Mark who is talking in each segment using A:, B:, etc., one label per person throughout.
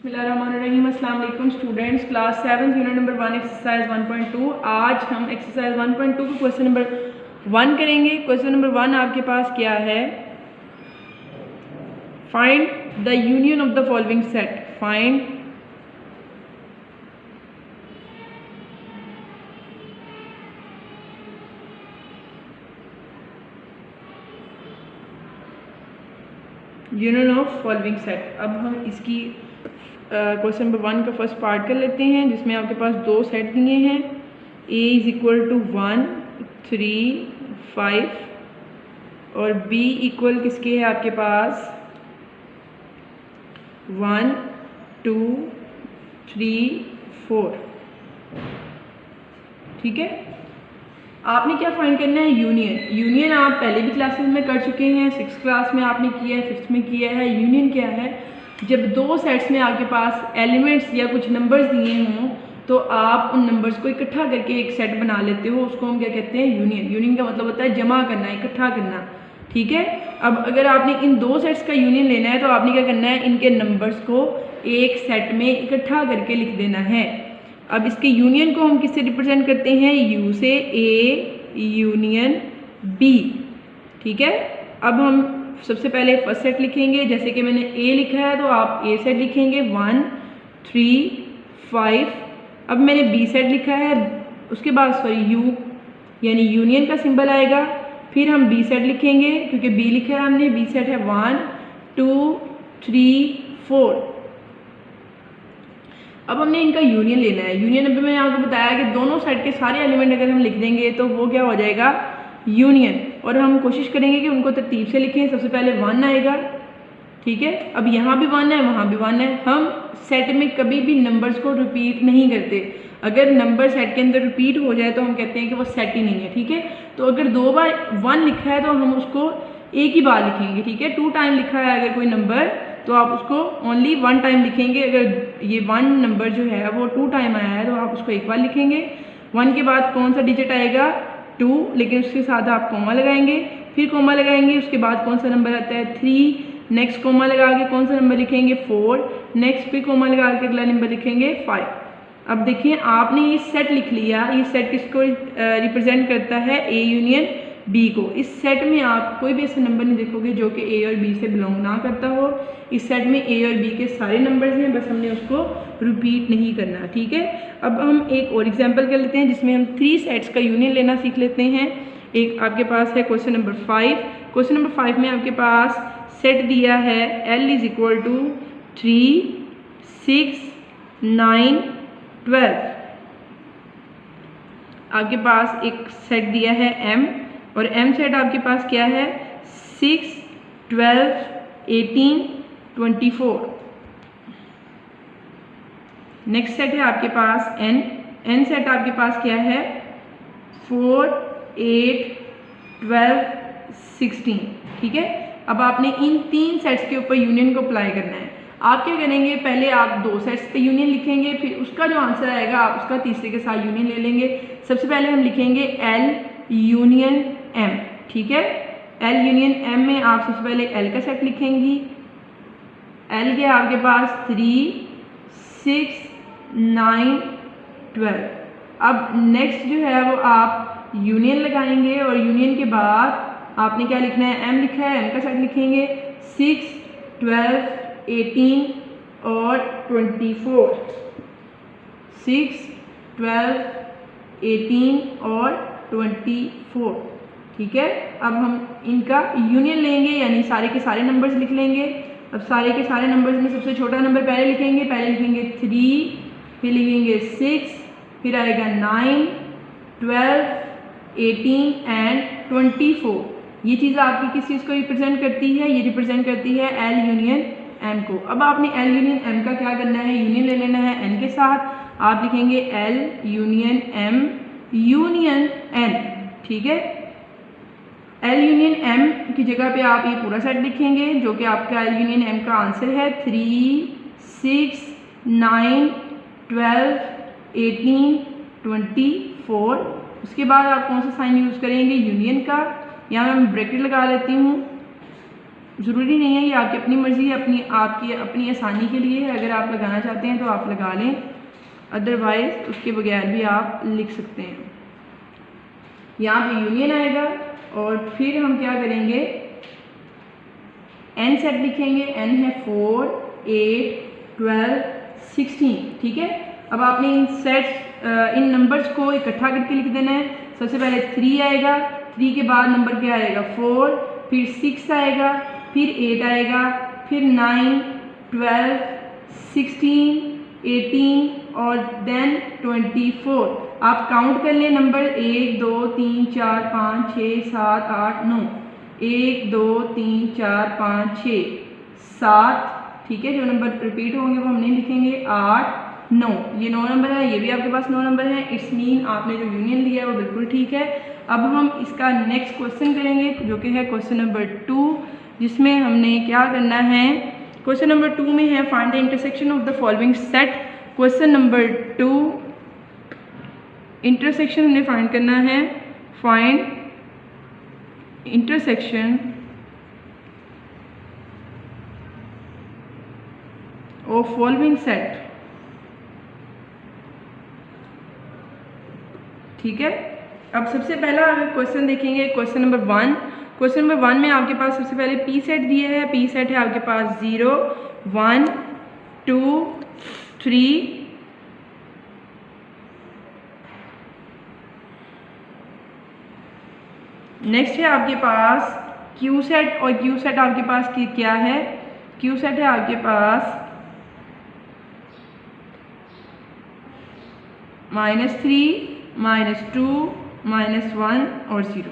A: बिस्मिल्लाहिर्रहमानिर्रहीम। अस्सलाम वालेकुम students, class 7 unit number 1 exercise 1.2। आज हम एक्सरसाइज 1.2 को क्वेश्चन नंबर 1 करेंगे। क्वेश्चन नंबर 1 आपके पास क्या है? Find the union of the following set. Find union of following set. अब हम इसकी क्वेश्चन नंबर 1 का फर्स्ट पार्ट कर लेते हैं, जिसमें आपके पास दो सेट दिए हैं। a इज इक्वल टू 1 3 5 और b इक्वल किसके है आपके पास 1 2 3 4। ठीक है, आपने क्या फाइंड करना है? यूनियन। यूनियन आप पहले भी क्लासेस में कर चुके हैं, 6th क्लास में आपने किया है, 5th में किया है। यूनियन क्या है? जब दो सेट्स में आपके पास एलिमेंट्स या कुछ नंबर्स दिए हों तो आप उन नंबर्स को इकट्ठा करके एक सेट बना लेते हो, उसको हम क्या कहते हैं? यूनियन। यूनियन का मतलब होता है जमा करना, इकट्ठा करना। ठीक है, अब अगर आपने इन दो सेट्स का यूनियन लेना है तो आपने क्या करना है? इनके नंबर्स को एक सेट में इकट्ठा करके लिख देना है। अब इसके यूनियन को हम किससे रिप्रेजेंट करते हैं? यू से। A union B. ठीक है, अब हम सबसे पहले फर्स्ट सेट लिखेंगे। जैसे कि मैंने ए लिखा है तो आप ए सेट लिखेंगे 1 3 5। अब मैंने बी सेट लिखा है, उसके बाद सॉरी यू यानी यूनियन का सिंबल आएगा। फिर हम बी सेट लिखेंगे क्योंकि बी लिखा है हमने। बी सेट है 1 2 3 4। अब हमने इनका यूनियन लेना है। यूनियन अभी मैंने आपको बताया कि दोनों सेट के सारे एलिमेंट अगर हम लिख देंगे तो वो क्या हो जाएगा? यूनियन। और हम कोशिश करेंगे कि उनको तरतीब से लिखें। सबसे पहले 1 आएगा। ठीक है, अब यहाँ भी 1 है, वहाँ भी 1 है। हम सेट में कभी भी नंबर्स को रिपीट नहीं करते। अगर नंबर सेट के अंदर रिपीट हो जाए तो हम कहते हैं कि वो सेट ही नहीं है। ठीक है, तो अगर 2 बार 1 लिखा है तो हम उसको एक ही बार लिखेंगे। ठीक है, 2 टाइम लिखा है अगर कोई नंबर तो आप उसको ओनली 1 टाइम लिखेंगे। अगर ये 1 नंबर जो है वो 2 टाइम आया है तो आप उसको एक बार लिखेंगे। 1 के बाद कौन सा डिजिट आएगा? 2, लेकिन उसके साथ आप कोमा लगाएंगे। फिर कोमा लगाएंगे, उसके बाद कौन सा नंबर आता है? 3। नेक्स्ट कोमा लगा के कौन सा नंबर लिखेंगे? 4। नेक्स्ट फिर कोमा लगा के अगला नंबर लिखेंगे 5। अब देखिए आपने ये सेट लिख लिया। ये सेट किसको रिप्रेजेंट करता है? ए यूनियन बी को। इस सेट में आप कोई भी ऐसा नंबर नहीं देखोगे जो कि ए और बी से बिलोंग ना करता हो। इस सेट में ए और बी के सारे नंबर्स हैं, बस हमने उसको रिपीट नहीं करना। ठीक है, अब हम एक और एग्जांपल कर लेते हैं जिसमें हम 3 सेट्स का यूनियन लेना सीख लेते हैं। एक आपके पास है क्वेश्चन नंबर 5। क्वेश्चन नंबर 5 में आपके पास सेट दिया है L इज इक्वल टू 3 6 9 12। आपके पास एक सेट दिया है M और M सेट आपके पास क्या है? 6 12 18 24। नेक्स्ट सेट है आपके पास N सेट आपके पास क्या है? 4 8 12 16। ठीक है, अब आपने इन 3 सेट्स के ऊपर यूनियन को अप्लाई करना है। आप क्या करेंगे? पहले आप 2 सेट्स पे यूनियन लिखेंगे, फिर उसका जो आंसर आएगा आप उसका तीसरे के साथ यूनियन ले लेंगे। सबसे पहले हम लिखेंगे L यूनियन M। ठीक है, L यूनियन M में आप सबसे पहले L का सेट लिखेंगी। L के आपके पास 3 6 9 12। अब नेक्स्ट जो है वो आप यूनियन लगाएंगे और यूनियन के बाद आपने क्या लिखना है? M लिखा है, M का सेट लिखेंगे 6 12 18 और 24। 6 12 18 और 24। ठीक है, अब हम इनका यूनियन लेंगे यानी सारे के सारे नंबर्स लिख लेंगे। अब सारे के सारे नंबर्स में सबसे छोटा नंबर पहले लिखेंगे। पहले लिखेंगे 3, फिर लिखेंगे 6, फिर आएगा 9 12 18 एंड 24। ये चीज़ आपकी किस चीज़ को रिप्रेजेंट करती है? ये रिप्रेजेंट करती है L यूनियन M को। अब आपने L यूनियन M का क्या करना है? यूनियन ले लेना है N के साथ। आप लिखेंगे L union M union N। ठीक है, L यूनियन M की जगह पे आप ये पूरा सेट लिखेंगे जो कि आपका L यूनियन M का आंसर है 3 6 9 12 18 24। उसके बाद आप कौन सा साइन यूज़ करेंगे? यूनियन का। यहाँ मैं ब्रैकेट लगा लेती हूँ। ज़रूरी नहीं है, ये आपकी अपनी मर्ज़ी है, आपकी अपनी आसानी के लिए है। अगर आप लगाना चाहते हैं तो आप लगा लें, अदरवाइज़ उसके बगैर भी आप लिख सकते हैं। यहाँ पे यूनियन आएगा और फिर हम क्या करेंगे, एन सेट लिखेंगे। एन है 4, 8, 12, 16, ठीक है। अब आपने इन सेट्स इन नंबर्स को इकट्ठा करके लिख देना है। सबसे पहले 3 आएगा, 3 के बाद नंबर क्या आएगा 4, फिर 6 आएगा, फिर 8 आएगा, फिर 9, 12, 16, 18 और देन 24। आप काउंट कर लें नंबर 1, 2, 3, 4, 5, 6, 7, 8, 9। 1, 2, 3, 4, 5, 6, 7, ठीक है। जो नंबर रिपीट होंगे वो हम नहीं लिखेंगे। 8, 9, ये 9 नंबर है, ये भी आपके पास 9 नंबर है। इट्स मीन आपने जो यूनियन लिया है वो बिल्कुल ठीक है। अब हम इसका नेक्स्ट क्वेश्चन करेंगे जो कि है क्वेश्चन नंबर 2, जिसमें हमने क्या करना है। क्वेश्चन नंबर 2 में है find the intersection of the following set. Question number 2 intersection हमने फाइंड करना है। Find intersection of following set, ठीक है। अब सबसे पहला अगर क्वेश्चन देखेंगे क्वेश्चन नंबर 1। क्वेश्चन नंबर 1 में आपके पास सबसे पहले पी सेट दिए है। पी सेट है आपके पास 0, 1, 2, 3, नेक्स्ट है आपके पास क्यू सेट। और क्यू सेट आपके पास क्या है, क्यू सेट है आपके पास -3, -2, -1 और 0।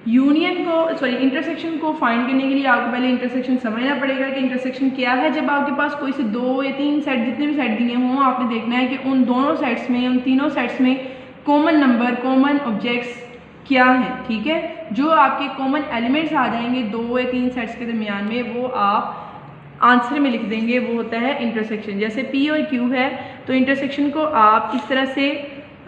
A: यूनियन को इंटरसेक्शन को फाइंड करने के लिए आपको पहले इंटरसेक्शन समझना पड़ेगा कि इंटरसेक्शन क्या है। जब आपके पास कोई से 2 या 3 सेट, जितने भी सेट दिए हों, आपने देखना है कि उन दोनों सेट्स में, उन तीनों सेट्स में कॉमन नंबर, कॉमन ऑब्जेक्ट्स क्या हैं, ठीक है। जो आपके कॉमन एलिमेंट्स आ जाएंगे 2 या 3 सेट्स के दरमियान में, वो आप आंसर में लिख देंगे, वो होता है इंटरसेक्शन। जैसे P और Q है तो इंटरसेक्शन को आप इस तरह से,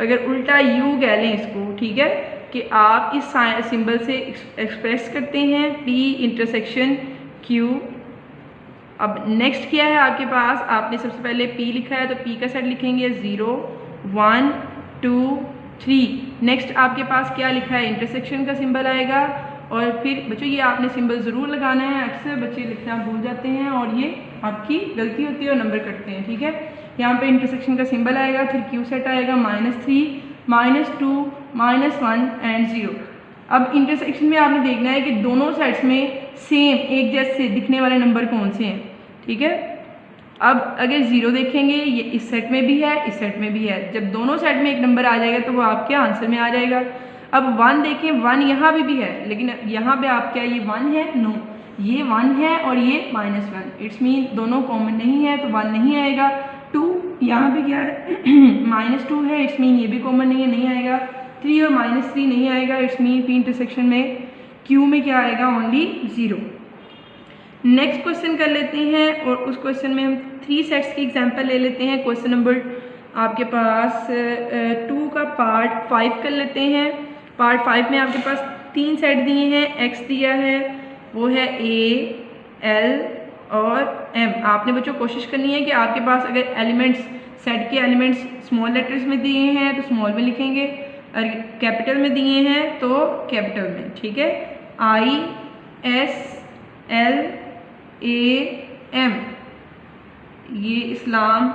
A: अगर उल्टा U कह लें इसको, ठीक है, कि आप इस सिंबल से एक्सप्रेस करते हैं P इंटरसेक्शन Q। अब नेक्स्ट क्या है आपके पास, आपने सबसे पहले P लिखा है तो P का सेट लिखेंगे 0, 1, 2, 3। नेक्स्ट आपके पास क्या लिखा है, इंटरसेक्शन का सिंबल आएगा। और फिर बच्चों ये आपने सिंबल ज़रूर लगाना है, अक्सर बच्चे लिखना भूल जाते हैं और ये आपकी गलती होती है और नंबर कटते हैं, ठीक है। यहाँ पे इंटरसेक्शन का सिंबल आएगा, फिर क्यू सेट आएगा -3, -2, -1 एंड 0। अब इंटरसेक्शन में आपने देखना है कि दोनों साइड्स में सेम एक जैसे दिखने वाले नंबर कौन से हैं, ठीक है। अब अगर 0 देखेंगे, ये इस सेट में भी है, इस सेट में भी है। जब दोनों सेट में एक नंबर आ जाएगा तो वो आपके आंसर में आ जाएगा। अब 1 देखें, 1 यहाँ भी है, लेकिन यहाँ पे आप क्या, ये 1 है, नो, ये 1 है और ये -1। इट्स मीन दोनों कॉमन नहीं है तो 1 नहीं आएगा। 2 यहाँ पे क्या है -2 है, इट्स मीन ये भी कॉमन नहीं है, नहीं आएगा। 3 और -3 नहीं आएगा, इट्स मीन P इंटरसेक्शन में Q में क्या आएगा, ओनली 0। नेक्स्ट क्वेश्चन कर लेते हैं और उस क्वेश्चन में हम 3 सेट्स की एग्जांपल ले लेते हैं। क्वेश्चन नंबर आपके पास 2 का पार्ट 5 कर लेते हैं। पार्ट 5 में आपके पास 3 सेट दिए हैं, x दिया है, वो है A, L और M। आपने बच्चों कोशिश करनी है कि आपके पास अगर एलिमेंट्स, सेट के एलिमेंट्स स्मॉल लेटर्स में दिए हैं तो स्मॉल में लिखेंगे, और कैपिटल में दिए हैं तो कैपिटल में, ठीक है। I, S, L, A, M ये इस्लाम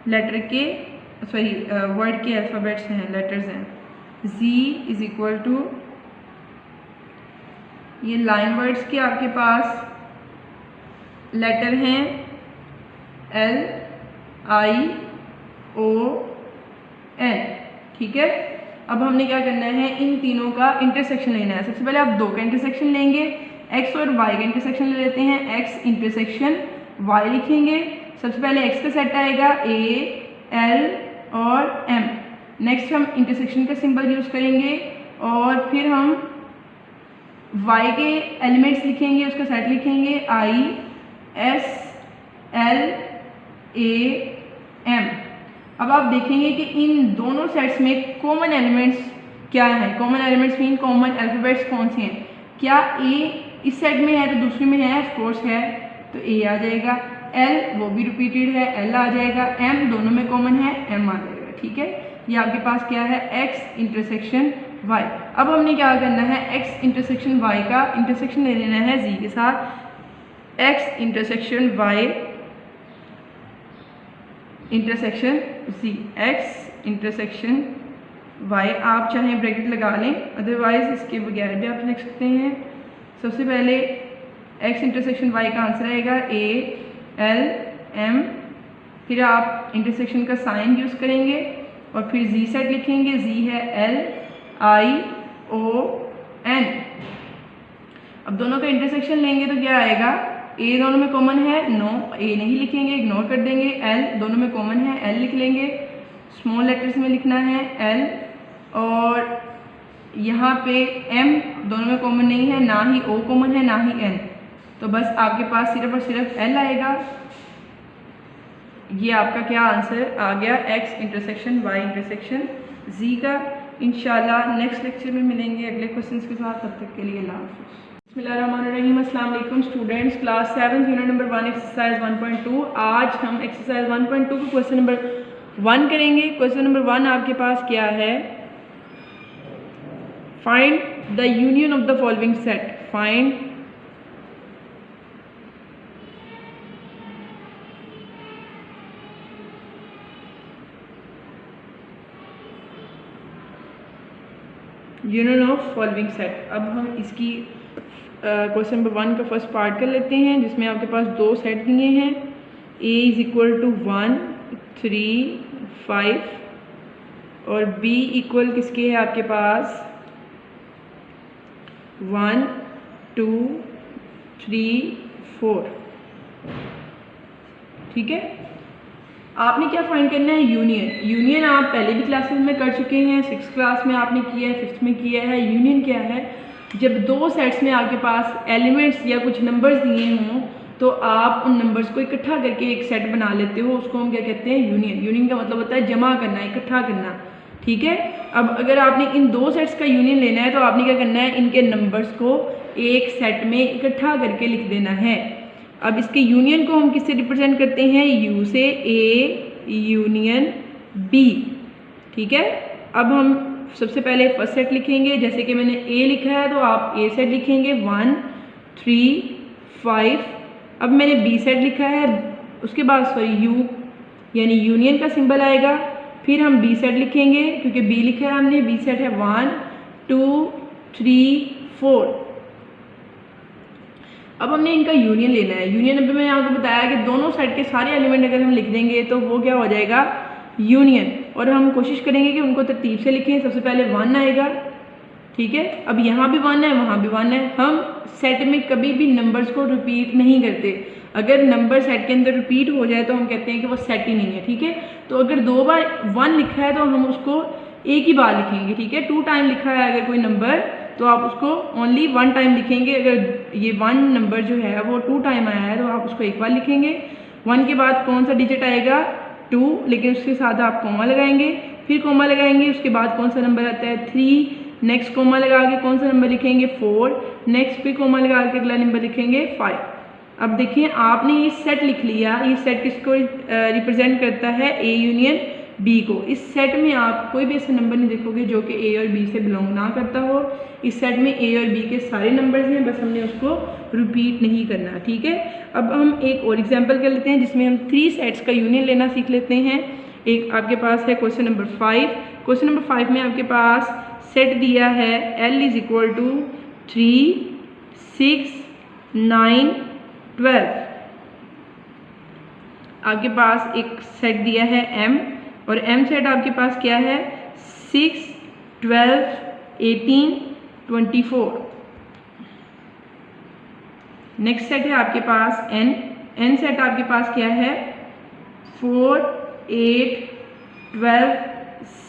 A: लेटर के वर्ड के अल्फ़ाबेट्स हैं, लेटर्स हैं। Z इज़ इक्वल टू, ये लाइन वर्ड्स के आपके पास लेटर हैं L, I, O, N, ठीक है। अब हमने क्या करना है, इन तीनों का इंटरसेक्शन लेना है। सबसे पहले आप 2 का इंटरसेक्शन लेंगे, x और y का इंटरसेक्शन ले लेते हैं। x इंटरसेक्शन y लिखेंगे। सबसे पहले x का सेट आएगा A, L और M। नेक्स्ट हम इंटरसेक्शन का सिंबल यूज़ करेंगे और फिर हम y के एलिमेंट्स लिखेंगे, उसका सेट लिखेंगे I, S, L, A, M। अब आप देखेंगे कि इन दोनों सेट्स में कॉमन एलिमेंट्स क्या हैं। Common elements mean common alphabets कौन से हैं। क्या A इस सेट में है तो दूसरे में है, ऑफ कोर्स है, तो ए आ जाएगा। एल वो भी रिपीटेड है, एल आ जाएगा। एम दोनों में कॉमन है, एम आ जाएगा। ठीक है, ये आपके पास क्या है, एक्स इंटरसेक्शन वाई। अब हमने क्या करना है, एक्स इंटरसेक्शन वाई का इंटरसेक्शन ले लेना है जी के साथ। एक्स इंटरसेक्शन वाई इंटरसेक्शन जी, एक्स इंटरसेक्शन वाई। आप चाहें ब्रैकेट लगा लें, अदरवाइज इसके बगैर भी आप लिख सकते हैं। सबसे पहले एक्स इंटरसेक्शन वाई का आंसर आएगा ए एल एम, फिर आप इंटरसेक्शन का साइन यूज़ करेंगे और फिर जी सेट लिखेंगे। जी है एल आई ओ एन। अब दोनों का इंटरसेक्शन लेंगे तो क्या आएगा, ए दोनों में कॉमन है, नो ए नहीं लिखेंगे, इग्नोर कर देंगे। एल दोनों में कॉमन है, एल लिख लेंगे, स्मॉल लेटर्स में लिखना है एल। और यहाँ पे एम दोनों में कॉमन नहीं है, ना ही ओ कॉमन है, ना ही एन, तो बस आपके पास सिर्फ और सिर्फ एल आएगा। ये आपका क्या आंसर आ गया, एक्स इंटरसेक्शन वाई इंटरसेक्शन जी का। इंशाल्लाह नेक्स्ट लेक्चर में मिलेंगे अगले क्वेश्चंस के साथ। तब तक के लिए अल्लाह हाफ़िज़। बिस्मिल्लाहिर्रहमानिर्रहीम, अस्सलाम वालेकुम students. Class 7 unit number 1 exercise 1.2। आज हम एक्सरसाइज 1.2 को क्वेश्चन नंबर 1 करेंगे। क्वेश्चन नंबर 1 आपके पास क्या है, find the union of the following set. Find union of following set. अब हम इसकी क्वेश्चन नंबर 1 का फर्स्ट पार्ट कर लेते हैं, जिसमें आपके पास दो सेट दिए हैं। ए इज़ इक्वल टू 1 3 5 और बी इक्वल किसके है आपके पास 1 2 3 4। ठीक है, आपने क्या फाइंड करना है, यूनियन। यूनियन आप पहले भी क्लासेस में कर चुके हैं, 6th क्लास में आपने किया है, 5th में किया है। यूनियन क्या है, जब दो सेट्स में आपके पास एलिमेंट्स या कुछ नंबर्स दिए हों तो आप उन नंबर्स को इकट्ठा करके एक सेट बना लेते हो, उसको हम क्या कहते हैं, यूनियन। यूनियन का मतलब होता है जमा करना, इकट्ठा करना। ठीक है, अब अगर आपने इन दो सेट्स का यूनियन लेना है तो आपने क्या करना है, इनके नंबर्स को एक सेट में इकट्ठा करके लिख देना है। अब इसके यूनियन को हम किससे रिप्रेजेंट करते हैं, यू से, ए यूनियन बी। ठीक है, अब हम सबसे पहले फर्स्ट सेट लिखेंगे, जैसे कि मैंने ए लिखा है तो आप ए सेट लिखेंगे 1 3 5। अब मैंने बी सेट लिखा है, उसके बाद सॉरी यू यानी यूनियन का सिंबल आएगा, फिर हम बी सेट लिखेंगे क्योंकि बी लिखा है हमने, बी सेट है 1 2 3 4। अब हमने इनका यूनियन लेना है। यूनियन अभी मैंने आपको बताया कि दोनों सेट के सारे एलिमेंट अगर हम लिख देंगे तो वो क्या हो जाएगा, यूनियन। और हम कोशिश करेंगे कि उनको तरतीब से लिखें। सबसे पहले 1 आएगा, ठीक है, अब यहाँ भी 1 है, वहाँ भी 1 है। हम सेट में कभी भी नंबर्स को रिपीट नहीं करते। अगर नंबर सेट के अंदर रिपीट हो जाए तो हम कहते हैं कि वो सेट ही नहीं है। ठीक है, तो अगर 2 बार 1 लिखा है तो हम उसको एक ही बार लिखेंगे। ठीक है, 2 टाइम लिखा है अगर कोई नंबर तो आप उसको ओनली 1 टाइम लिखेंगे। अगर ये 1 नंबर जो है वो 2 टाइम आया है तो आप उसको एक बार लिखेंगे। 1 के बाद कौन सा डिजिट आएगा, 2, लेकिन उसके साथ आप कोमा लगाएंगे, फिर कोमा लगाएंगे, उसके बाद कौन सा नंबर आता है 3, नेक्स्ट कोमा लगा के कौन सा नंबर लिखेंगे 4, नेक्स्ट फिर कोमा लगा के अगला नंबर लिखेंगे 5। अब देखिए आपने ये सेट लिख लिया, ये सेट किसको रिप्रेजेंट करता है, ए यूनियन बी को। इस सेट में आप कोई भी ऐसे नंबर नहीं देखोगे जो कि ए और बी से बिलोंग ना करता हो। इस सेट में ए और बी के सारे नंबर्स हैं, बस हमने उसको रिपीट नहीं करना। ठीक है, अब हम एक और एग्जांपल कर लेते हैं जिसमें हम 3 सेट्स का यूनियन लेना सीख लेते हैं। एक आपके पास है क्वेश्चन नंबर 5। क्वेश्चन नंबर 5 में आपके पास सेट दिया है L इज इक्वल टू 3 6 9 12। आपके पास एक सेट दिया है M और M सेट आपके पास क्या है 6 12 18 24। नेक्स्ट सेट है आपके पास N सेट आपके पास क्या है 4 8 12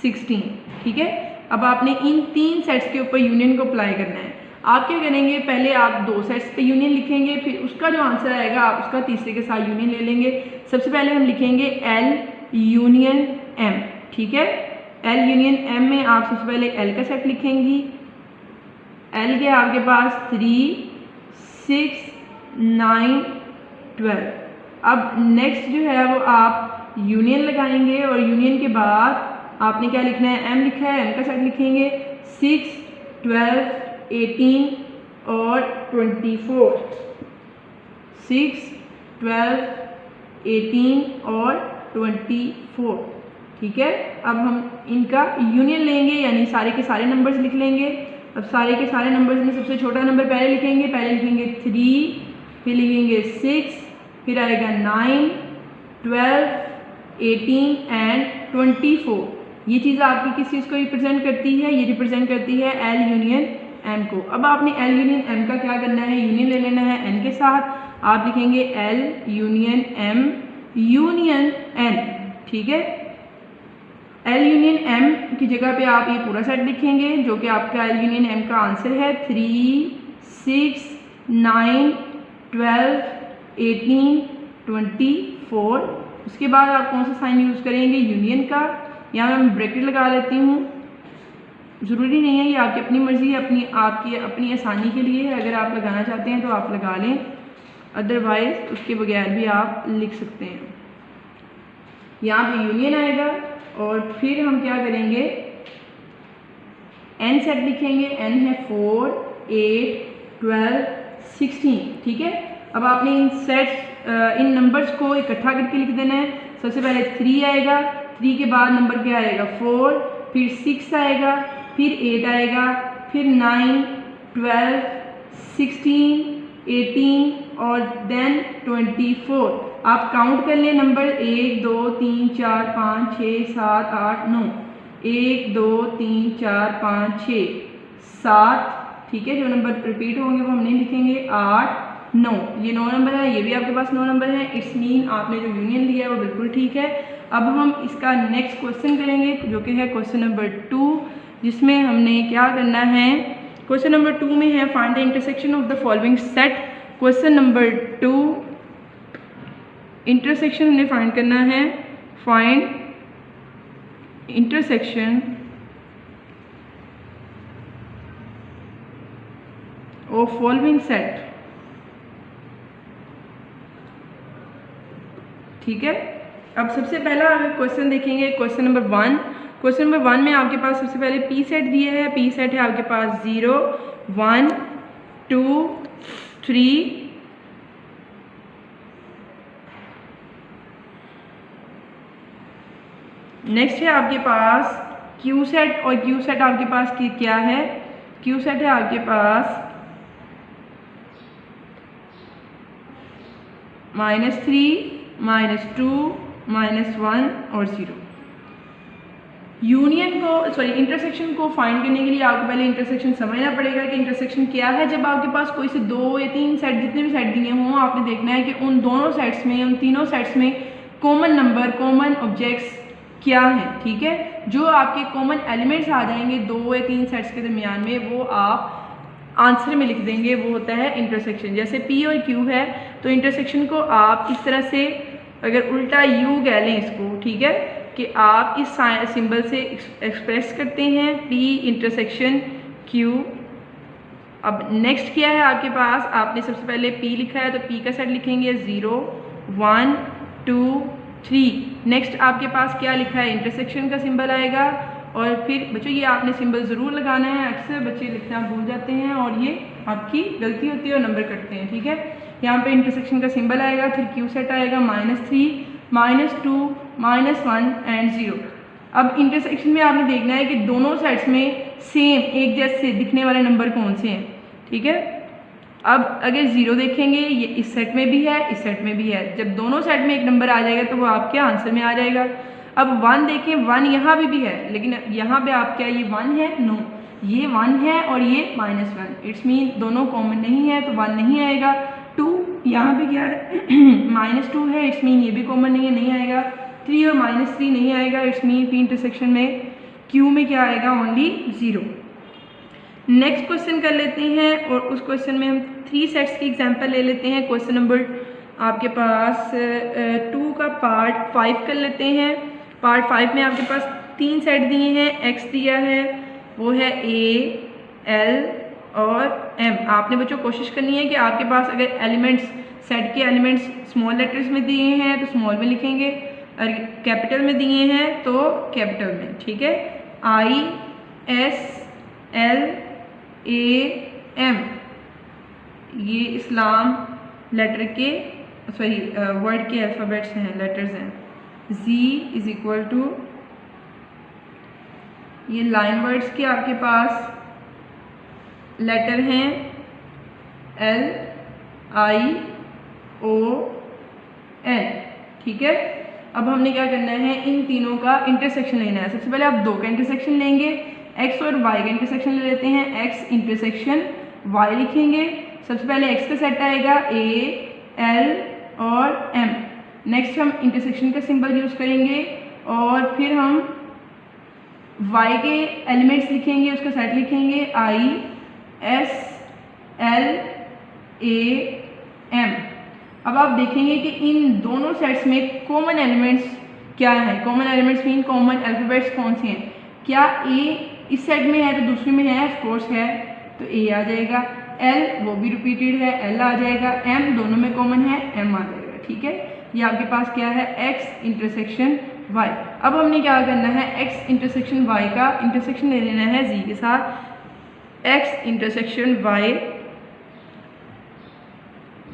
A: 16। ठीक है, अब आपने इन 3 सेट्स के ऊपर यूनियन को अप्लाई करना है। आप क्या करेंगे, पहले आप 2 सेट्स पे यूनियन लिखेंगे, फिर उसका जो आंसर आएगा आप उसका तीसरे के साथ यूनियन ले लेंगे। सबसे पहले हम लिखेंगे L यूनियन M। ठीक है, L यूनियन M में आप सबसे पहले L का सेट लिखेंगी। L के आपके पास 3 6, 9, 12। अब नेक्स्ट जो है वो आप यूनियन लगाएंगे और यूनियन के बाद आपने क्या लिखना है, m लिखा है, m का सेट लिखेंगे 6, 12, 18 और 24। 6, 12, 18 और 24, ठीक है। अब हम इनका यूनियन लेंगे, यानी सारे के सारे नंबर्स लिख लेंगे। अब सारे के सारे नंबर्स में सबसे छोटा नंबर पहले लिखेंगे 3, फिर लिखेंगे 6, फिर आएगा 9, 12, 18 एंड 24। ये चीज़ आपकी किस चीज़ को रिप्रेजेंट करती है, ये रिप्रेजेंट करती है L यूनियन M को। अब आपने L यूनियन M का क्या करना है, यूनियन ले लेना है N के साथ। आप लिखेंगे L union M union N, ठीक है। L यूनियन M की जगह पे आप ये पूरा सेट लिखेंगे जो कि आपका L यूनियन M का आंसर है 3, 6, 9, 12, 18, 24। उसके बाद आप कौन सा साइन यूज़ करेंगे, यूनियन का। यहाँ मैं ब्रैकेट लगा लेती हूँ, ज़रूरी नहीं है, ये आपकी अपनी मर्ज़ी है, आपकी अपनी आसानी के लिए है। अगर आप लगाना चाहते हैं तो आप लगा लें, अदरवाइज़ उसके बगैर भी आप लिख सकते हैं। यहाँ पे यूनियन आएगा और फिर हम क्या करेंगे, n सेट लिखेंगे। n है 4, 8, 12, 16, ठीक है। अब आपने इन नंबर्स को इकट्ठा करके लिख देना है। सबसे पहले 3 आएगा, 3 के बाद नंबर क्या आएगा 4, फिर 6 आएगा, फिर 8 आएगा, फिर 9, 12, 16, 18 और देन 24। आप काउंट कर लें नंबर 1, 2, 3, 4, 5, 6, 7, 8, 9। 1, 2, 3, 4, 5, 6, 7, ठीक है। जो नंबर रिपीट होंगे वो हम नहीं लिखेंगे। 8, 9, ये 9 नंबर है, ये भी आपके पास 9 नंबर है। इट्स मीन आपने जो यूनियन लिया है वो बिल्कुल ठीक है। अब हम इसका नेक्स्ट क्वेश्चन करेंगे जो कि है क्वेश्चन नंबर 2, जिसमें हमने क्या करना है। क्वेश्चन नंबर 2 में है find the intersection of the following set. Question number 2 intersection हमने फाइंड करना है। Find intersection of following set, ठीक है। अब सबसे पहला अगर क्वेश्चन देखेंगे क्वेश्चन नंबर 1। क्वेश्चन नंबर 1 में आपके पास सबसे पहले पी सेट दिया है। पी सेट है आपके पास 0, 1, 2, 3, नेक्स्ट है आपके पास क्यू सेट। और क्यू सेट आपके पास क्या है, क्यू सेट है आपके पास -3, -2, -1 और 0। यूनियन को इंटरसेक्शन को फाइंड करने के लिए आपको पहले इंटरसेक्शन समझना पड़ेगा कि इंटरसेक्शन क्या है। जब आपके पास कोई से 2 या 3 सेट, जितने भी सेट दिए हों, आपने देखना है कि उन दोनों सेट्स में, उन तीनों सेट्स में कॉमन नंबर, कॉमन ऑब्जेक्ट्स क्या हैं, ठीक है। जो आपके कॉमन एलिमेंट्स आ जाएंगे 2 या 3 सेट्स के दरमियान में, वो आप आंसर में लिख देंगे, वो होता है इंटरसेक्शन। जैसे P और Q है तो इंटरसेक्शन को आप इस तरह से, अगर उल्टा U कह लें इसको, ठीक है, कि आप इस सिंबल से एक्सप्रेस करते हैं P इंटरसेक्शन Q। अब नेक्स्ट क्या है आपके पास, आपने सबसे पहले P लिखा है तो P का सेट लिखेंगे 0, 1, 2, 3। नेक्स्ट आपके पास क्या लिखा है, इंटरसेक्शन का सिंबल आएगा। और फिर बच्चों ये आपने सिंबल ज़रूर लगाना है, अक्सर बच्चे लिखना भूल जाते हैं और ये आपकी गलती होती है और नंबर कटते हैं, ठीक है। यहाँ पे इंटरसेक्शन का सिंबल आएगा, फिर क्यू सेट आएगा -3, -2, -1 एंड 0। अब इंटरसेक्शन में आपने देखना है कि दोनों सेट्स में सेम एक जैसे दिखने वाले नंबर कौन से हैं, ठीक है। अब अगर 0 देखेंगे, ये इस सेट में भी है, इस सेट में भी है। जब दोनों सेट में एक नंबर आ जाएगा तो वो आपके आंसर में आ जाएगा। अब 1 देखें, 1 यहाँ भी है, लेकिन यहाँ पे आप क्या, ये 1 है, नो, ये 1 है और ये -1। इट्स मीन दोनों कॉमन नहीं है तो 1 नहीं आएगा। 2 यहाँ पे क्या है -2 है, इट्स मीन ये भी कॉमन नहीं है, नहीं आएगा। 3 और -3 नहीं आएगा, इट्स मीन P इंटरसेक्शन में Q में क्या आएगा, ओनली 0। नेक्स्ट क्वेश्चन कर लेते हैं और उस क्वेश्चन में हम 3 सेट्स की एग्जांपल ले लेते हैं। क्वेश्चन नंबर आपके पास 2 का पार्ट 5 कर लेते हैं। पार्ट 5 में आपके पास 3 सेट दिए हैं। X दिया है, वो है A, L और एम। आपने बच्चों कोशिश करनी है कि आपके पास अगर एलिमेंट्स, सेट के एलिमेंट्स स्मॉल लेटर्स में दिए हैं तो स्मॉल में लिखेंगे, और कैपिटल में दिए हैं तो कैपिटल में, ठीक है। I S L A M ये इस्लाम लेटर के वर्ड के अल्फ़ाबेट्स हैं, लेटर्स हैं। Z इज़ इक्वल टू, ये लाइन वर्ड्स के आपके पास लेटर हैं L I O N, ठीक है। अब हमने क्या करना है, इन तीनों का इंटरसेक्शन लेना है। सबसे पहले आप दो का इंटरसेक्शन लेंगे, x और y का इंटरसेक्शन ले लेते हैं। x इंटरसेक्शन y लिखेंगे। सबसे पहले x का सेट आएगा A L और M। नेक्स्ट हम इंटरसेक्शन का सिंबल यूज़ करेंगे और फिर हम y के एलिमेंट्स लिखेंगे, उसका सेट लिखेंगे I S L A M। अब आप देखेंगे कि इन दोनों सेट्स में कॉमन एलिमेंट्स क्या हैं। Common elements mean common alphabets कौन से हैं। क्या A इस सेट में है तो दूसरे में है, ऑफ कोर्स है, तो A आ जाएगा। L वो भी रिपीटेड है, L आ जाएगा। M दोनों में कॉमन है, M आ जाएगा, ठीक है। ये आपके पास क्या है, X इंटरसेक्शन Y। अब हमने क्या करना है, X इंटरसेक्शन Y का इंटरसेक्शन ले लेना है Z के साथ। X intersection Y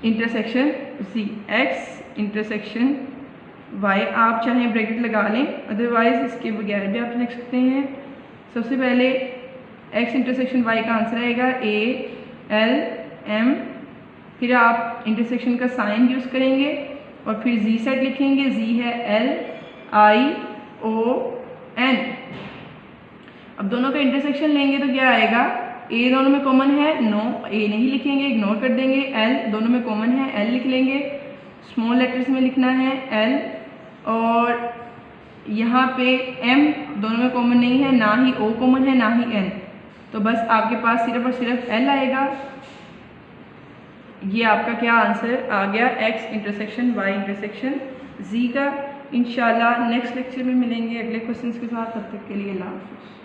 A: intersection Z, X intersection Y। आप चाहें ब्रैकेट लगा लें, अदरवाइज इसके बगैर भी आप लिख सकते हैं। सबसे पहले X इंटरसेक्शन Y का आंसर आएगा A L M, फिर आप इंटरसेक्शन का साइन यूज़ करेंगे और फिर Z सेट लिखेंगे। Z है L I O N। अब दोनों का इंटरसेक्शन लेंगे तो क्या आएगा, A दोनों में कॉमन है, नो A नहीं लिखेंगे, इग्नोर कर देंगे। L दोनों में कॉमन है, L लिख लेंगे। स्मॉल लेटर्स में लिखना है L, और यहाँ पे M दोनों में कॉमन नहीं है, ना ही O कॉमन है, ना ही N, तो बस आपके पास सिर्फ और सिर्फ L आएगा। ये आपका क्या आंसर आ गया, X intersection Y intersection Z का। इंशाल्लाह नेक्स्ट लेक्चर में मिलेंगे अगले क्वेश्चंस के साथ। तब तक के लिए अल्लाह हाफ़िज़।